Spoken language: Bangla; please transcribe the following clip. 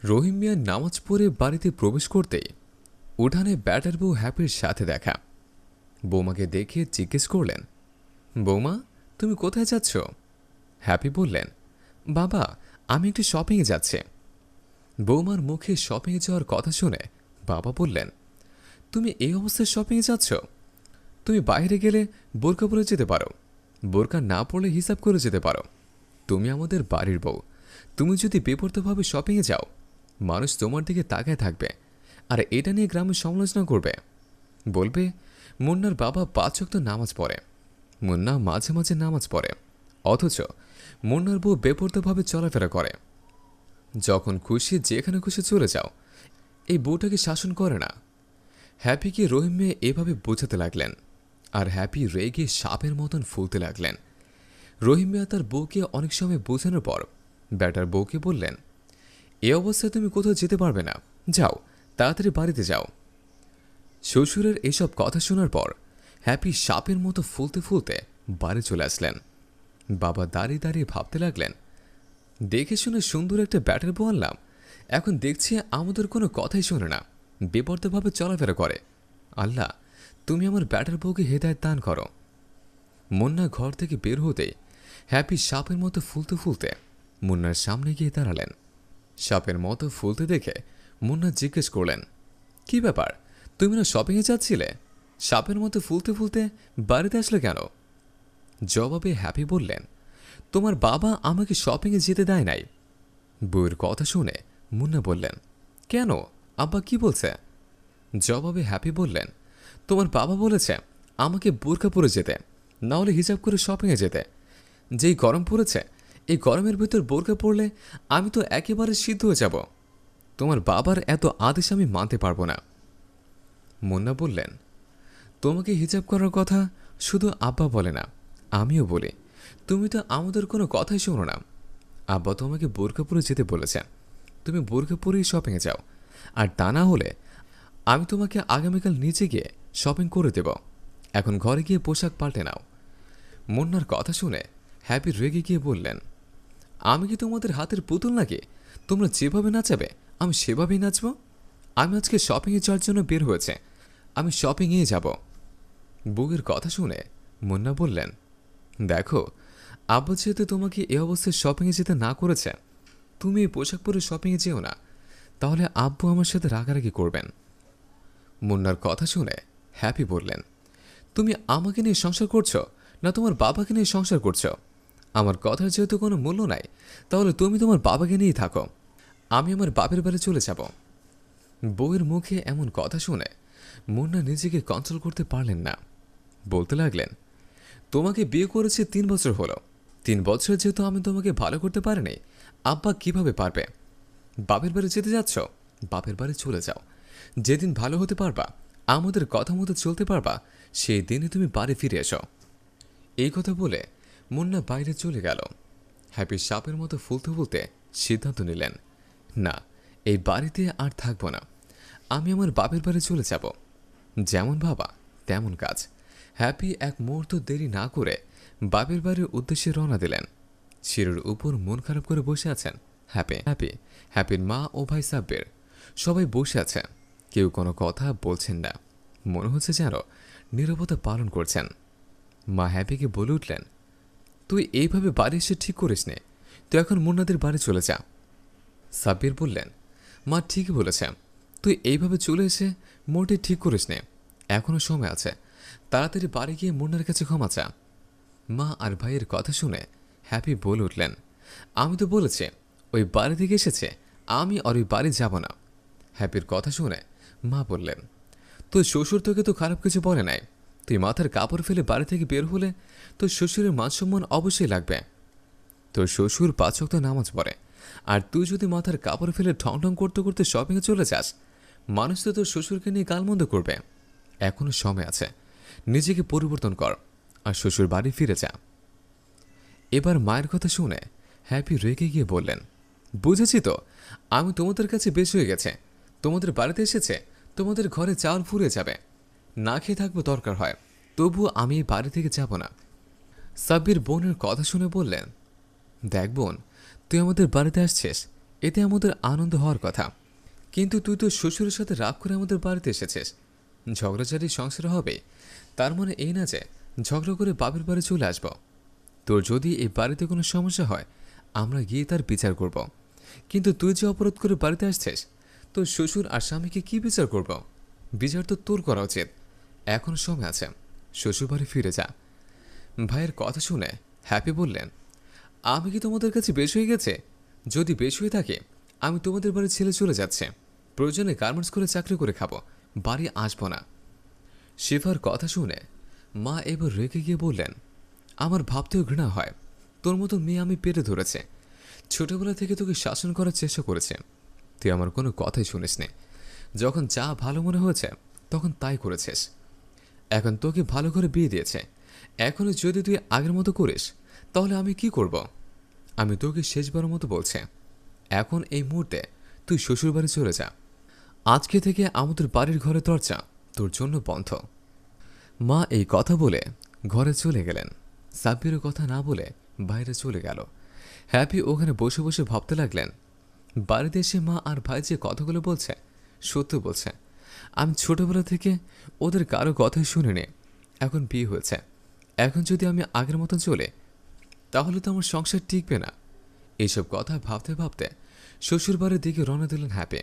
রহিম মিয়া নামাজ পড়ে বাড়িতে প্রবেশ করতেই উঠানে ব্যাটার বউ হ্যাপির সাথে দেখা। বৌমাকে দেখে জিজ্ঞেস করলেন, বৌমা তুমি কোথায় যাচ্ছ? হ্যাপি বললেন, বাবা আমি একটু শপিংয়ে যাচ্ছি। বৌমার মুখে শপিংয়ে যাওয়ার কথা শুনে বাবা বললেন, তুমি এই অবস্থায় শপিংয়ে যাচ্ছ? তুমি বাইরে গেলে বোরকা পরে যেতে পারো, বোরকা না পড়লে হিসাব করে যেতে পারো। তুমি আমাদের বাড়ির বউ, তুমি যদি বেপরোয়াভাবে শপিংয়ে যাও মানুষ তোমার দিকে তাকায় থাকবে, আর এটা নিয়ে গ্রামে সমালোচনা করবে। বলবে মুন্নার বাবা 5 ওয়াক্ত নামাজ পড়ে, মুন্না মাঝে মাঝে নামাজ পড়ে, অথচ মুন্নার বউ বেপরোয়াভাবে চলাফেরা করে। যখন খুশি যেখানে খুশি চলে যাও, এই বউটাকে শাসন করে না। হ্যাপিকে রহিম মেয়ে এভাবে বোঝাতে লাগলেন, আর হ্যাপি রেগে সাপের মতন ফুলতে লাগলেন। রহিম মিয়া তার বউকে অনেক সময় বোঝানোর পর ব্যাটার বউকে বললেন, এ অবস্থায় তুমি কোথাও যেতে পারবে না, যাও তাড়াতাড়ি বাড়িতে যাও। শ্বশুরের এসব কথা শোনার পর হ্যাপি সাপের মতো ফুলতে ফুলতে বাড়ি চলে আসলেন। বাবা দাঁড়িয়ে দাঁড়িয়ে ভাবতে লাগলেন, দেখে শুনে সুন্দর একটা ব্যাটার বউ আনলাম, এখন দেখছি আমাদের কোনো কথাই শোনে না, বেপরোয়াভাবে চলাফেরা করে। আল্লাহ তুমি আমার ব্যাটার বউকে হেদায়েত দান করো। মুন্না ঘর থেকে বের হতেই হ্যাপি সাপের মতো ফুলতে ফুলতে মুন্নার সামনে গিয়ে দাঁড়ালেন। সাপের মতো ফুলতে দেখে মুন্না জিজ্ঞেস করলেন, কি ব্যাপার, তুমি না শপিংয়ে যাচ্ছিলে, সাপের মতো ফুলতে ফুলতে বাড়িতে আসলে কেন? জবাবে হ্যাপি বললেন, তোমার বাবা আমাকে শপিংয়ে যেতে দেয় নাই। বউয়ের কথা শুনে মুন্না বললেন, কেন, আব্বা কি বলছে? জবাবে হ্যাপি বললেন, তোমার বাবা বলেছে আমাকে বোরকা পরে যেতে, না হলে হিজাব করে শপিংয়ে যেতে। যেই গরম পড়েছে, এই গরমের ভেতর বোরকা পরলে আমি তো একেবারে সিদ্ধ হয়ে যাব। তোমার বাবার এত আদেশ আমি মানতে পারবো না। মুন্না বললেন, তোমাকে হিজাব করার কথা শুধু আব্বা বলে না, আমিও বলি। তুমি তো আমাদের কোনো কথাই শোনো না। আব্বা তোমাকে বোরকা পরে যেতে বলেছে, তুমি বোরকা পরেই শপিংয়ে যাও, আর তা না হলে আমি তোমাকে আগামীকাল নিচে গিয়ে শপিং করে দেব। এখন ঘরে গিয়ে পোশাক পাল্টে নাও। মুন্নার কথা শুনে হ্যাপি রেগে গিয়ে বললেন, আমি কি তোমাদের হাতের পুতুল নাকি? তোমরা যেভাবে নাচাবে আমি সেভাবেই নাচব। আমি আজকে শপিংয়ে যাওয়ার জন্য বের হয়েছে, আমি শপিংয়ে যাব। বউয়ের কথা শুনে মুন্না বললেন, দেখো আব্বা যেহেতু তোমাকে এ অবস্থায় শপিংয়ে যেতে না করেছে, তুমি এই পোশাক পরে শপিংয়ে যেও না, তাহলে আব্বু আমার সাথে রাগারাগি করবেন। মুন্নার কথা শুনে হ্যাপি বললেন, তুমি আমাকে নিয়ে সংসার করছো না তোমার বাবাকে নিয়ে সংসার করছো? আমার কথার যেহেতু কোনো মূল্য নাই, তাহলে তুমি তোমার বাবাকে নিয়েই থাকো, আমি আমার বাপের বাড়ি চলে যাব। বউয়ের মুখে এমন কথা শুনে মুন্না নিজেকে কন্ট্রোল করতে পারলেন না। বলতে লাগলেন, তোমাকে বিয়ে করেছে 3 বছর হলো, 3 বছর যেহেতু আমি তোমাকে ভালো করতে পারিনি, আব্বা কিভাবে পারবে? বাপের বাড়ি যেতে যাচ্ছ, বাপের বাড়ি চলে যাও। যেদিন ভালো হতে পারবা, আমাদের কথা মতো চলতে পারবা, সেই দিনই তুমি বাড়ি ফিরে এসো। এই কথা বলে মুন্না বাইরে চলে গেল। হ্যাপি সাপের মতো ফুলতে ফুলতে সিদ্ধান্ত নিলেন, না এই বাড়িতে আর থাকবো না, আমি আমার বাপের বাড়ি চলে যাব। যেমন বাবা তেমন কাজ। হ্যাপি এক মুহূর্ত দেরি না করে বাপের বাড়ির উদ্দেশ্যে রওনা দিলেন। সিঁড়ির উপর মন খারাপ করে বসে আছেন হ্যাপির মা ও ভাই সাব্বির। সবাই বসে আছে, কেউ কোনো কথা বলছেন না, মনে হচ্ছে যেন নীরবতা পালন করছেন। মা হ্যাপিকে বলে উঠলেন, তুই এইভাবে বাড়ি এসে ঠিক করিস নে, তুই এখন মুন্নাদের বাড়ি চলে যা। সাব্বির বললেন, মা ঠিকই বলেছে, তুই এইভাবে চলে এসে মোটে ঠিক করিস নে, এখনো সময় আছে, তাড়াতাড়ি বাড়ি গিয়ে মুন্নার কাছে ক্ষমা চা। মা আর ভাইয়ের কথা শুনে হ্যাপি বলে উঠলেন, আমি তো বলেছি ওই বাড়ি থেকে এসেছে, আমি আর ওই বাড়ি যাব না। হ্যাপির কথা শুনে মা বললেন, তোর শ্বশুর তোকে তো খারাপ কিছু বলে নাই, তুই মাথার কাপড় ফেলে বাড়ি থেকে বের হলে তোর শ্বশুরের মান সম্মান অবশ্যই লাগবে। তোর শ্বশুর 5 ওয়াক্ত নামাজ পড়ে, আর তুই যদি মাথার কাপড় ফেলে ঠং ঠং করতে করতে শপিংয়ে চলে যাস, মানুষ তো তোর শ্বশুরকে নিয়ে গালমন্দ করবে। এখনো সময় আছে, নিজেকে পরিবর্তন কর আর শ্বশুর বাড়ি ফিরে যা। এবার মায়ের কথা শুনে হ্যাপি রেগে গিয়ে বললেন, বুঝেছি তো, আমি তোমাদের কাছে বেশ হয়ে গেছে, তোমাদের বাড়িতে এসেছে, তোমাদের ঘরে চাল ফুরিয়ে যাবে, না খেয়ে থাকবো দরকার হয়, তবুও আমি এই বাড়ি থেকে যাব না। সাব্বির বোনের কথা শুনে বললেন, দেখ বোন, তুই আমাদের বাড়িতে আসছিস, এতে আমাদের আনন্দ হওয়ার কথা, কিন্তু তুই তো শ্বশুরের সাথে রাগ করে আমাদের বাড়িতে এসেছিস। ঝগড়াঝাটি সংসার হবে, তার মানে এই না যে ঝগড়া করে বাপের বাড়ি চলে আসব। তোর যদি এই বাড়িতে কোনো সমস্যা হয়, আমরা গিয়ে তার বিচার করব। কিন্তু তুই যে অপরাধ করে বাড়িতে আসছিস, তোর শ্বশুর আর স্বামীকে কি বিচার করব? বিচার তো তোর করা উচিত। এখন সময় আছে, শ্বশুরবাড়ি ফিরে যা। ভাইয়ের কথা শুনে হ্যাপি বললেন, আমি কি তোমাদের কাছে বেশ হয়ে গেছে? যদি বেশ হয়ে থাকে, আমি তোমাদের বাড়ি ছেড়ে চলে যাচ্ছে। প্রয়োজনে গার্মেন্টস করে চাকরি করে খাবো, বাড়ি আসবো না। শিফার কথা শুনে মা এবার রেগে গিয়ে বললেন, আমার ভাবতেও ঘৃণা হয়, তোর মতো মেয়ে আমি পেটে ধরেছে। ছোটবেলা থেকে তোকে শাসন করার চেষ্টা করেছে, তুই আমার কোনো কথাই শুনিস নে। যখন যা ভালো মনে হয়েছে তখন তাই করেছিস। এখন তোকে ভালো করে বিয়ে দিয়েছে, এখনও যদি তুই আগের মতো করিস তাহলে আমি কি করব? আমি তোকে শেষবারের মতো বলছি, এখন এই মুহূর্তে তুই শ্বশুরবাড়ি চলে যা। আজকে থেকে আমাদের বাড়ির ঘরে দরজা তোর জন্য বন্ধ। মা এই কথা বলে ঘরে চলে গেলেন। সাব্বিরের কথা না বলে বাইরে চলে গেল। হ্যাপি ওখানে বসে বসে ভাবতে লাগলেন, বাড়িতে এসে মা আর ভাই যে কথাগুলো বলছে সত্য বলছে। আমি ছোটবেলা থেকে ওদের কারো কথাই শুনিনি, এখন বিয়ে হয়েছে। এখন যদি আমি আগের মতন চলে, তাহলে তো আমার সংসার টিকবে না। এইসব কথা ভাবতে ভাবতে শ্বশুরবাড়ির দিকে রওনা দিলেন হ্যাপি।